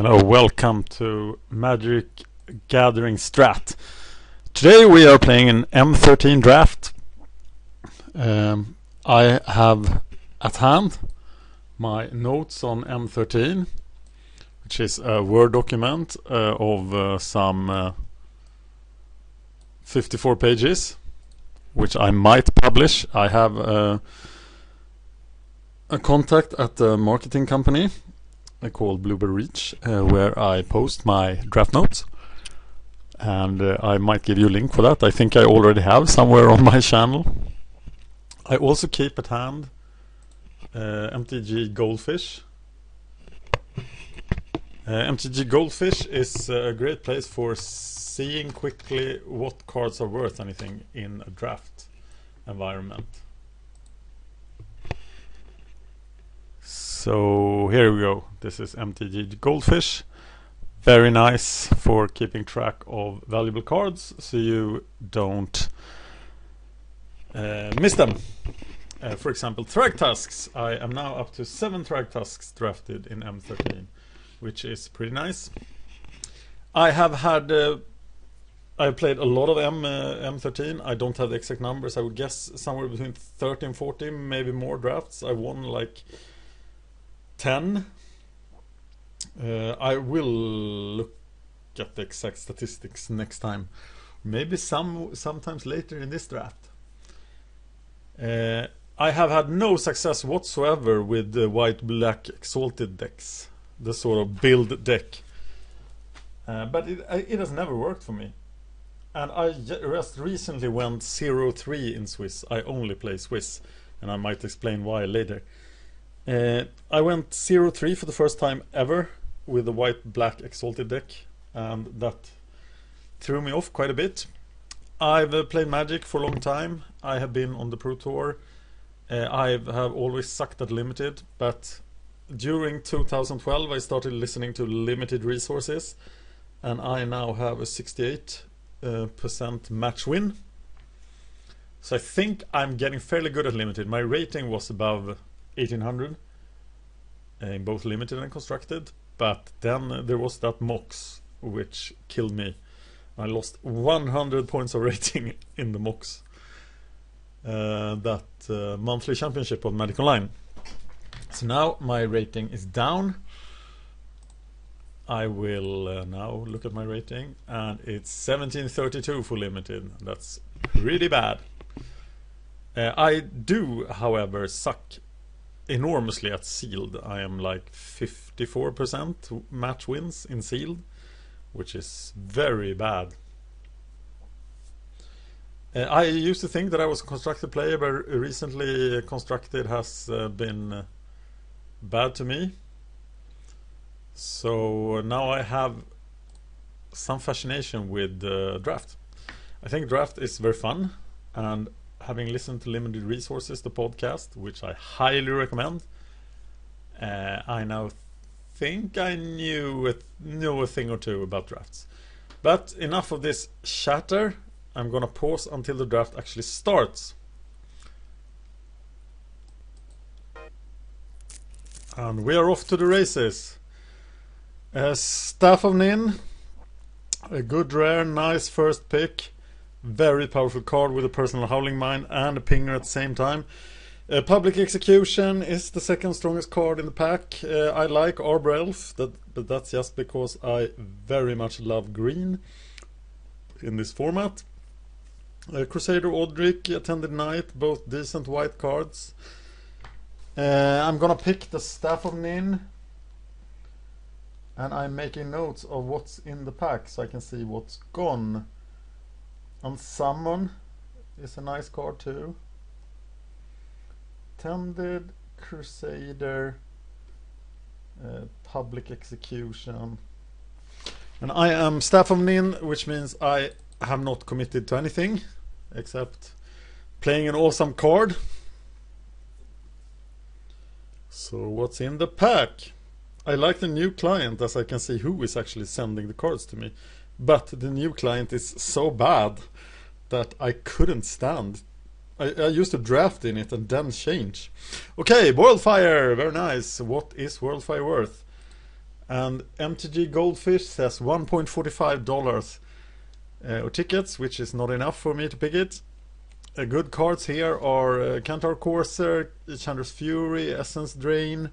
Hello, welcome to Magic Gathering Strat. Today we are playing an M13 Draft. I have at hand my notes on M13, which is a Word document of some 54 pages, which I might publish. I have a contact at a marketing company called Blueberry Reach, where I post my draft notes, and I might give you a link for that. I think I already have somewhere on my channel. I also keep at hand MTG Goldfish. MTG Goldfish is a great place for seeing quickly what cards are worth anything in a draft environment. So here we go. This is MTG Goldfish. Very nice for keeping track of valuable cards so you don't miss them. For example, Thragtusks. I am now up to 7 Thragtusks drafted in M13, which is pretty nice. I have had I played a lot of M13. I don't have the exact numbers. I would guess somewhere between 30 and 40, maybe more drafts. I won like 10. I will look at the exact statistics next time. Maybe sometimes later in this draft. I have had no success whatsoever with the white-black exalted decks, the sort of build deck. But it has never worked for me. And I just recently went 0-3 in Swiss. I only play Swiss, and I might explain why later. I went 0-3 for the first time ever with the white-black exalted deck, and that threw me off quite a bit. I've played Magic for a long time. I have been on the Pro Tour. I have always sucked at Limited, but during 2012 I started listening to Limited Resources, and I now have a 68% match win. So I think I'm getting fairly good at Limited. My rating was above 1800 in both Limited and Constructed, but then there was that MOX which killed me. I lost 100 points of rating in the MOX, that monthly championship of Magic Online. So now my rating is down. I will now look at my rating, and it's 1732 for Limited. That's really bad. I do, however, suck enormously at sealed. I am like 54% match wins in sealed, which is very bad. I used to think that I was a constructed player, but recently constructed has been bad to me. So now I have some fascination with draft. I think draft is very fun, and having listened to Limited Resources, the podcast, which I highly recommend, I now think I know a thing or two about drafts. But enough of this chatter. I'm gonna pause until the draft actually starts. And we are off to the races. Staff of Nin, a good rare, nice first pick. Very powerful card with a personal howling mine and a pinger at the same time. Public Execution is the second strongest card in the pack. I like Arbor Elf, but that's just because I very much love green in this format. Crusader Odric, Attended Knight, both decent white cards. I'm gonna pick the Staff of Nin, and I'm making notes of what's in the pack so I can see what's gone. Unsummon is a nice card too. Tended, Crusader, Public Execution. And I am Staff of Nin, which means I have not committed to anything except playing an awesome card. So what's in the pack? I like the new client, as I can see who is actually sending the cards to me. But the new client is so bad that I couldn't stand. I used to draft in it and then change. Okay, Worldfire, very nice. What is Worldfire worth? And MTG Goldfish says $1.45 tickets, which is not enough for me to pick it. Good cards here are Kantar Corsair, Chandra's Fury, Essence Drain,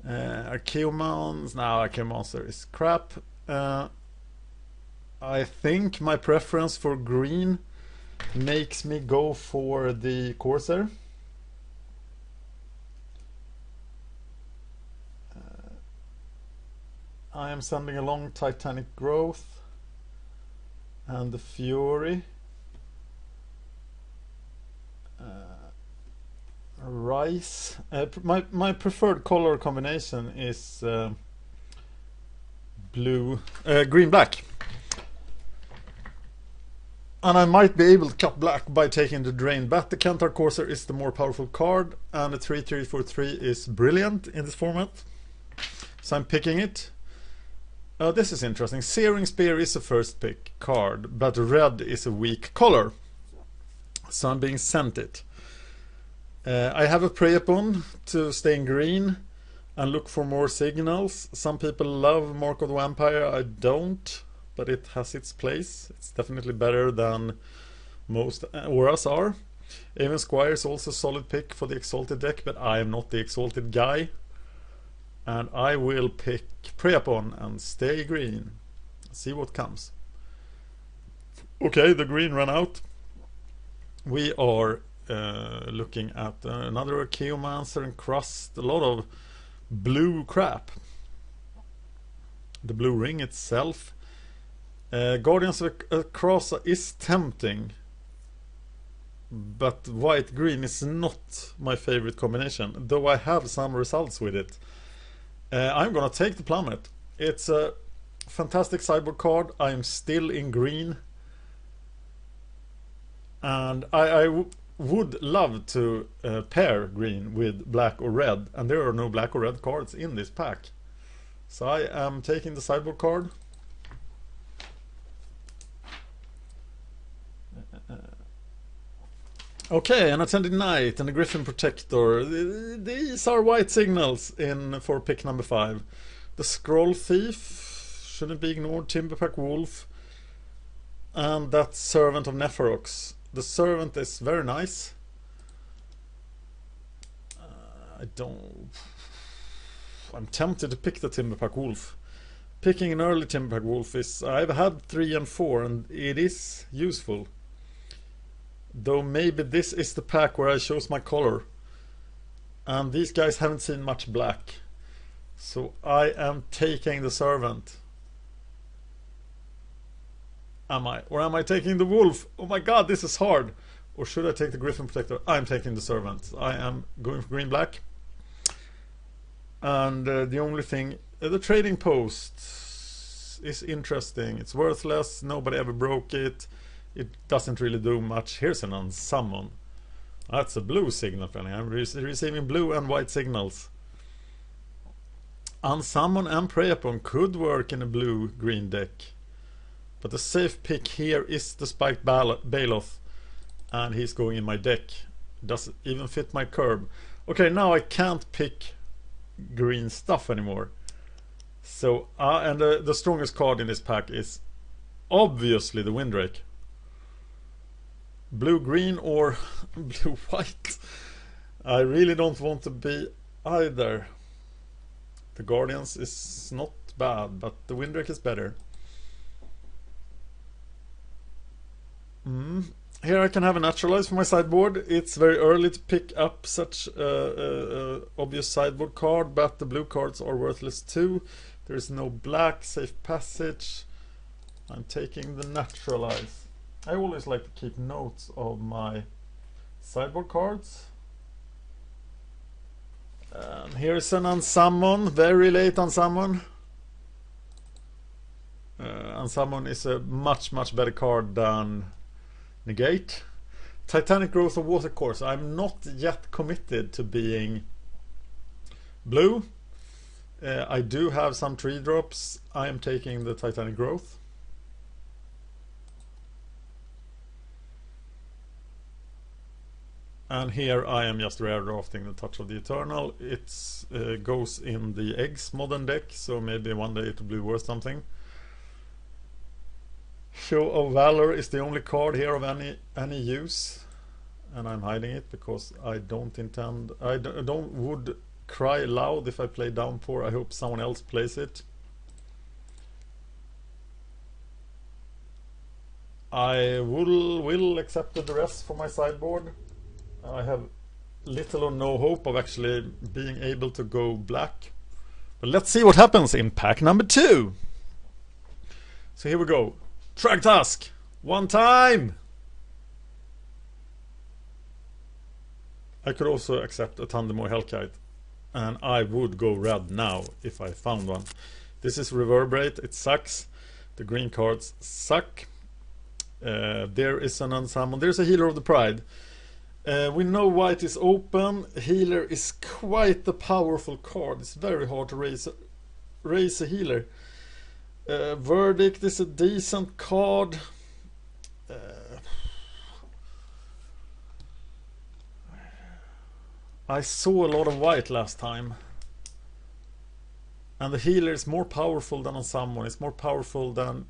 Archaeomons. Now Archaeomonster is crap. I think my preference for green makes me go for the Corsair. I am sending along Titanic Growth and the Fury. Rice. My preferred color combination is green black. And I might be able to cut black by taking the Drain Bat. The Kantar Corsair is the more powerful card, and the 3-3-4-3 is brilliant in this format. So I'm picking it. This is interesting. Searing Spear is a first pick card, but red is a weak color. So I'm being sent it. I have a Prey Upon to stay in green and look for more signals. Some people love Mark of the Vampire. I don't, but it has its place. It's definitely better than most auras are. Even Squire is also a solid pick for the Exalted deck, but I am not the Exalted guy. And I will pick Prey Upon and stay green. See what comes. Okay, the green ran out. We are looking at another Archaeomancer and Crust. A lot of blue crap. The blue ring itself. Guardians of Akrasa is tempting, but white-green is not my favorite combination, though I have some results with it. I'm gonna take the Plummet. It's a fantastic sideboard card. I'm still in green, and I would love to pair green with black or red, and there are no black or red cards in this pack. So I am taking the sideboard card. Okay, an Attended Knight and a Griffin Protector. These are white signals for pick number 5. The Scroll Thief shouldn't be ignored. Timberpack Wolf, and that Servant of Neferox. The Servant is very nice. I'm tempted to pick the Timberpack Wolf. Picking an early Timberpack Wolf is... I've had 3 and 4, and it is useful. Though maybe this is the pack where I chose my color. And these guys haven't seen much black. So I am taking the Servant. Am I? Or am I taking the Wolf? Oh my god, this is hard. Or should I take the Griffin Protector? I'm taking the Servant. I am going for green-black. And the only thing... the Trading Post is interesting. It's worthless. Nobody ever broke it. It doesn't really do much. Here's an Unsummon. That's a blue signal, friendly. I'm receiving blue and white signals. Unsummon and Prey Upon could work in a blue-green deck. But the safe pick here is the Spiked Baloth. And he's going in my deck. Doesn't even fit my curb. Okay, now I can't pick green stuff anymore. So, and the strongest card in this pack is obviously the Windrake. Blue-green or blue-white. I really don't want to be either. The Guardians is not bad, but the Windrake is better. Here I can have a Naturalize for my sideboard. It's very early to pick up such obvious sideboard card, but the blue cards are worthless too. There is no black. Safe Passage. I'm taking the Naturalize. I always like to keep notes of my sideboard cards. Here's an Unsummon, very late Unsummon. Unsummon is a much better card than Negate. Titanic Growth of Watercourse. I'm not yet committed to being blue. I do have some 3-drops. I am taking the Titanic Growth. And here I am just rare drafting the Touch of the Eternal. It goes in the Eggs modern deck, so maybe one day it will be worth something. Show of Valor is the only card here of any use, and I'm hiding it because I don't intend. I don't would cry loud if I play Downpour. I hope someone else plays it. I will accept the rest for my sideboard. I have little or no hope of actually being able to go black. But let's see what happens in pack number 2. So here we go. Thragtusk! One time! I could also accept a Tandemore Hellkite. And I would go red now if I found one. This is Reverberate, it sucks. The green cards suck. There is an unsummon. There's a Healer of the Pride. We know white is open. Healer is quite a powerful card. It's very hard to raise a healer. Verdict is a decent card. I saw a lot of white last time. And the healer is more powerful than on someone. It's more powerful than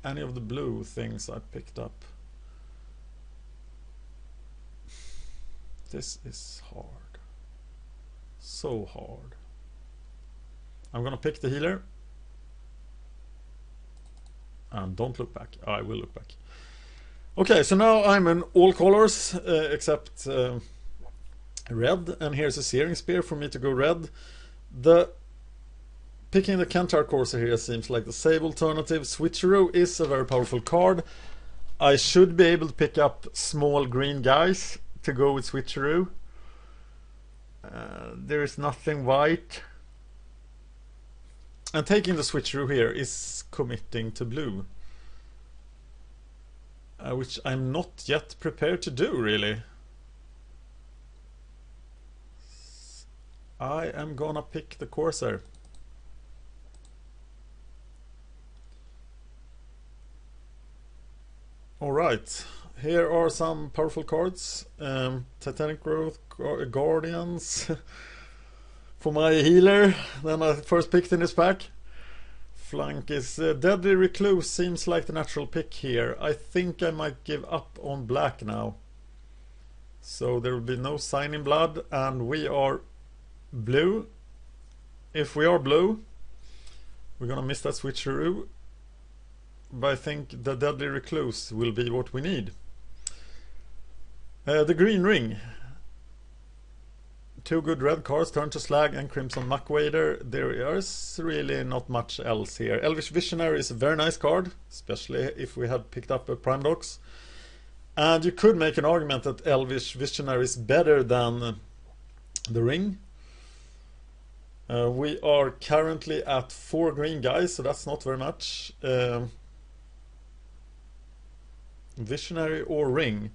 any of the blue things I picked up. This is hard. So hard. I'm gonna pick the healer. And don't look back. I will look back. Okay, so now I'm in all colors except red. And here's a Searing Spear for me to go red. Picking the Kantar Courser here seems like the safe alternative. Switcheroo is a very powerful card. I should be able to pick up small green guys to go with Switcheroo. There is nothing white. And taking the Switcheroo here is committing to blue. Which I'm not yet prepared to do, really. I am gonna pick the Corsair. Alright, here are some powerful cards. Titanic Growth, Guardians for my healer. Then I first picked in this pack. Flank is Deadly Recluse seems like the natural pick here. I think I might give up on black now. So there will be no Sign in Blood, and we are blue. If we are blue, we're gonna miss that Switcheroo. But I think the Deadly Recluse will be what we need. The Green Ring. 2 good red cards, Turn to Slag and Crimson Muckwader. There is really not much else here. Elvish Visionary is a very nice card, especially if we had picked up a Prime Docs. And you could make an argument that Elvish Visionary is better than the Ring. We are currently at 4 green guys, so that's not very much. Visionary or Ring?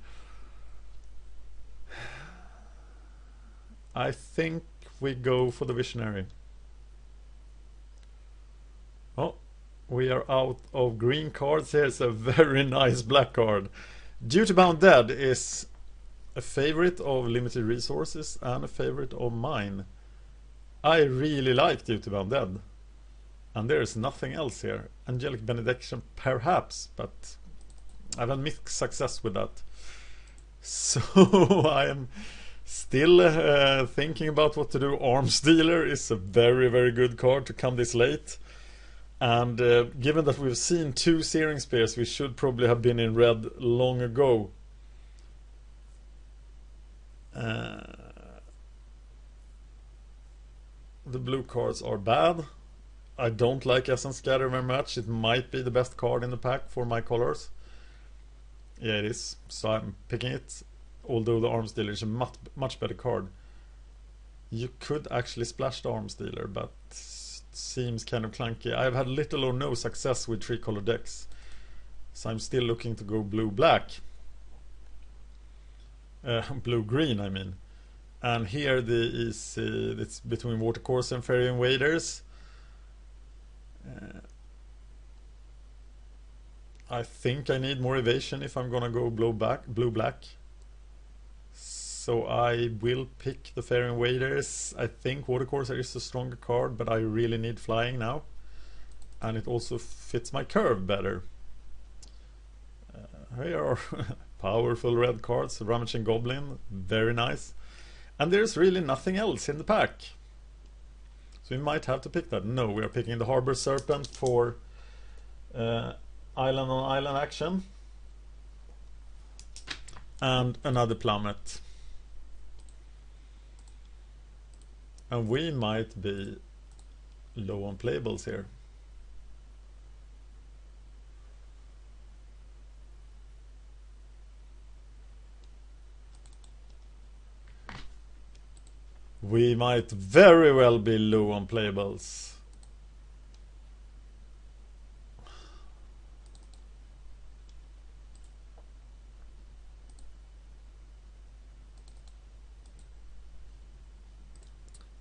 I think we go for the Visionary. Oh, we are out of green cards. Here's a very nice black card. Duty Bound Dead is a favorite of Limited Resources and a favorite of mine. I really like Duty Bound Dead. And there is nothing else here. Angelic Benediction perhaps, but I've had mixed success with that. So I am still thinking about what to do. Arms Dealer is a very, very good card to come this late. And given that we've seen 2 Searing Spears, we should probably have been in red long ago. The blue cards are bad. I don't like Essence Scatter very much. It might be the best card in the pack for my colors. Yeah, it is. So I'm picking it. Although the Arms Dealer is a much better card. You could actually splash the Arms Dealer, but it seems kind of clunky. I've had little or no success with 3-color decks. So I'm still looking to go blue-black. Blue-green, I mean. And here it's between Watercourse and Fairy Invaders. I think I need more evasion if I'm gonna go blue-black. so I will pick the Fair Invaders. I think Watercourser is a stronger card, but I really need flying now. And it also fits my curve better. Here are powerful red cards. Rummaging Goblin, very nice. And there's really nothing else in the pack. So we might have to pick that. No, we are picking the Harbor Serpent for island on island action. And another Plummet. And we might be low on playables here. We might very well be low on playables.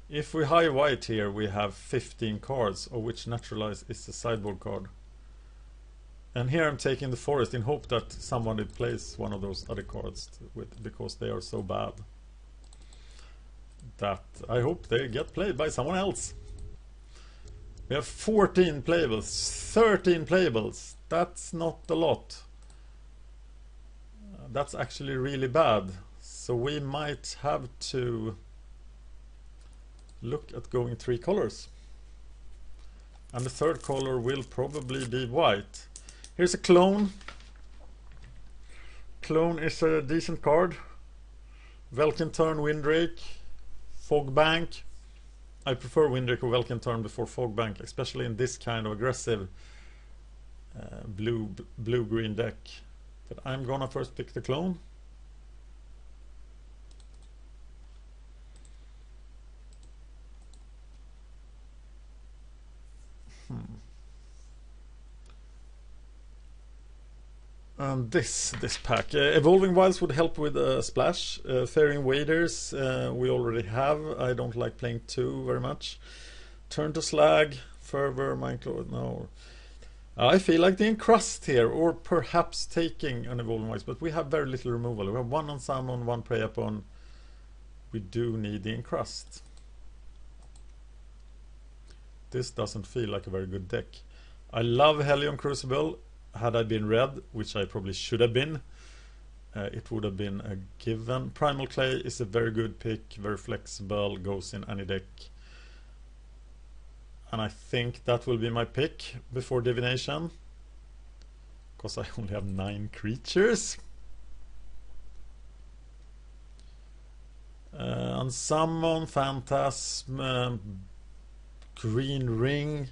If we high white here, we have 15 cards, of which Naturalize is the sideboard card. And here I'm taking the Forest in hope that somebody plays one of those other cards because they are so bad. That I hope they get played by someone else. We have 14 playables, 13 playables. That's not a lot. That's actually really bad. So we might have to look at going 3 colors. And the third color will probably be white. Here's a Clone. Clone is a decent card. Velkin Turn, Windrake, Fogbank. I prefer Windrake or Velkin Turn before Fogbank, especially in this kind of aggressive blue-green deck. But I'm gonna first pick the Clone. And this pack. Evolving Wilds would help with a splash. Fair Invaders we already have. I don't like playing 2 very much. Turn to Slag, Fervor, Mindclaw, no. I feel like the Encrust here, or perhaps taking an Evolving Wilds, but we have very little removal. We have 1 on Summon, 1 Prey Upon. We do need the Encrust. This doesn't feel like a very good deck. I love Hellion Crucible. Had I been red, which I probably should have been, it would have been a given. Primal Clay is a very good pick, very flexible, goes in any deck. And I think that will be my pick before Divination. Because I only have 9 creatures. Unsummon, Phantasm, Green Ring.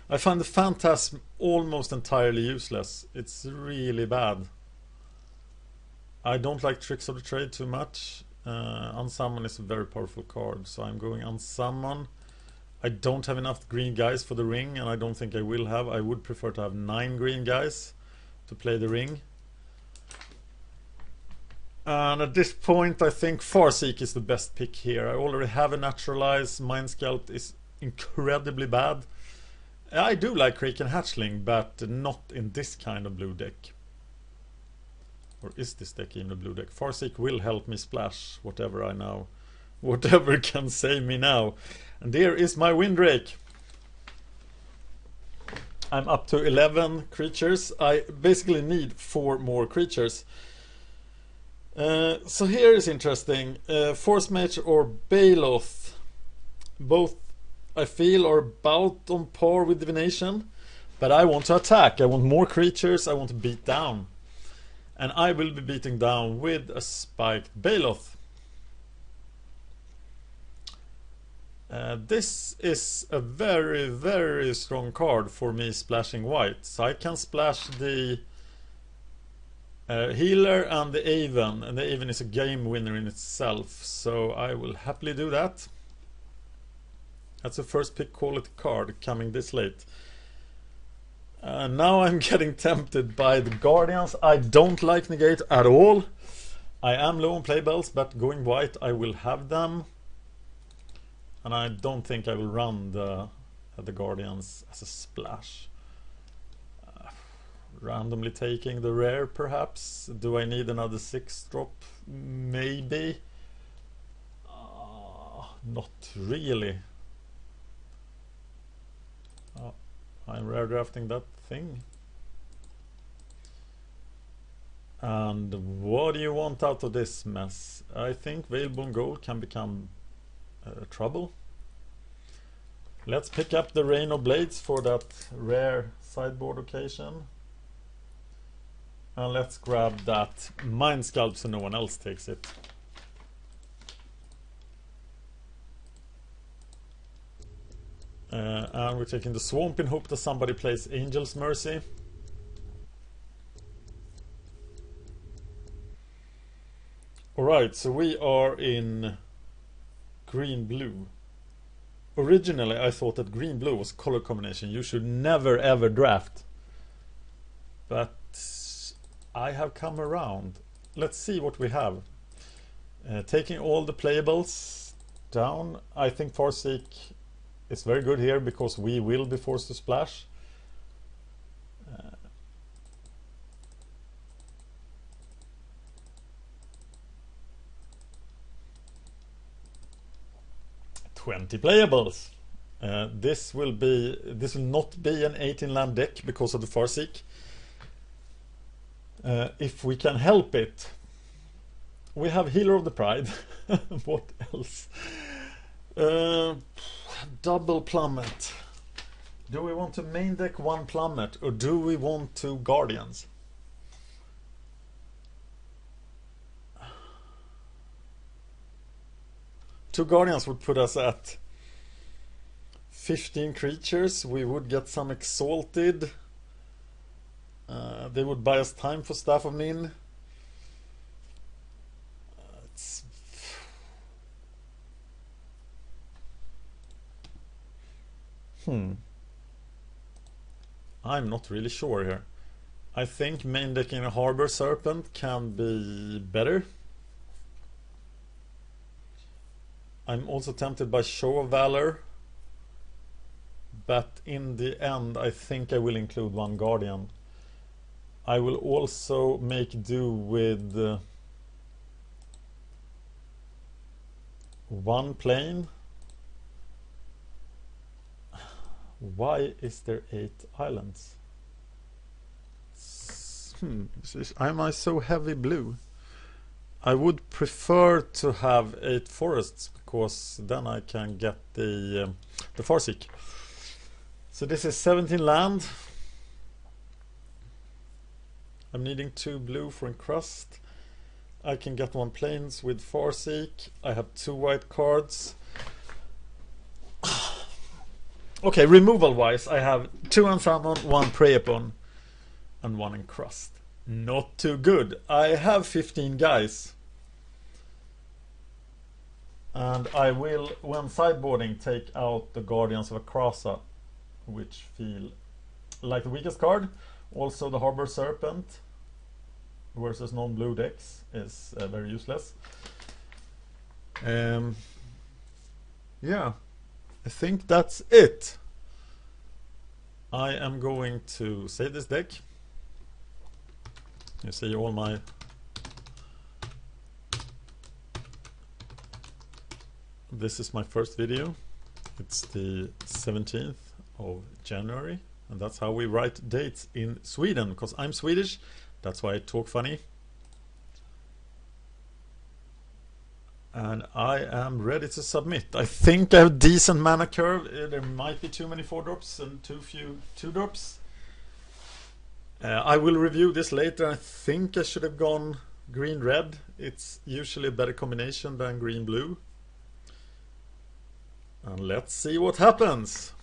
I find the Phantasm almost entirely useless. It's really bad. I don't like Tricks of the Trade too much. Unsummon is a very powerful card, so I'm going Unsummon. I don't have enough green guys for the ring, and I don't think I will have. I would prefer to have 9 green guys to play the ring. And at this point, I think Farseek is the best pick here. I already have a Naturalize. Mind Scout is incredibly bad. I do like Kraken Hatchling, but not in this kind of blue deck. Or is this deck even a blue deck? Farseek will help me splash whatever I know. Whatever can save me now. And there is my Windrake. I'm up to 11 creatures. I basically need 4 more creatures. So here is interesting. Force Mage or Baloth. Both I feel are about on par with Divination, but I want to attack. I want more creatures. I want to beat down, and I will be beating down with a spiked Baloth. This is a very, very strong card for me splashing white. So I can splash the Healer and the Aven, and the Aven is a game winner in itself. So I will happily do that. That's a first pick quality card coming this late. Now I'm getting tempted by the Guardians. I don't like Negate at all. I am low on playables, but going white I will have them. And I don't think I will run the Guardians as a splash. Randomly taking the rare perhaps. Do I need another 6 drop? Maybe. Not really. I'm rare drafting that thing. And what do you want out of this mess? I think Whalebone Gold can become trouble. Let's pick up the Rain of Blades for that rare sideboard occasion. And let's grab that Mind Sculpt so no one else takes it. And we're taking the Swamp in hope that somebody plays Angel's Mercy. Alright, so we are in green-blue. Originally I thought that green-blue was color combination you should never ever draft. But I have come around. Let's see what we have. Taking all the playables down, I think Farseek is very good here because we will be forced to splash. $20 playables. This will not be an 18 land deck because of the Farseek. If we can help it. We have Healer of the Pride. What else? Double Plummet. Do we want to main deck one Plummet or do we want two Guardians? Two Guardians would put us at 15 creatures. We would get some Exalted. They would buy us time for Staff of Min. I'm not really sure here. I think main decking a Harbor Serpent can be better. I'm also tempted by Show of Valor. But in the end I think I will include one Guardian. I will also make do with one plane. Why is there 8 islands? Am I so heavy blue? I would prefer to have 8 forests because then I can get the Farseek. So this is 17 land. I'm needing 2 blue for Encrust. I can get 1 plains with Farseek. I have 2 white cards. Okay, removal wise I have 2 Unsummon, 1 Prey Upon and 1 Encrust. Not too good. I have 15 guys. And I will, when sideboarding, take out the Guardians of Akrasa, which feel like the weakest card. Also the Harbor Serpent versus non-blue decks is very useless. Yeah, I think that's it. I am going to save this deck. You see all my this is my first video. It's the 17th of January, and that's how we write dates in Sweden, because I'm Swedish. That's why I talk funny. And I am ready to submit. I think I have a decent mana curve. There might be too many 4-drops and too few 2-drops. I will review this later. I think I should have gone green-red. It's usually a better combination than green-blue. And let's see what happens.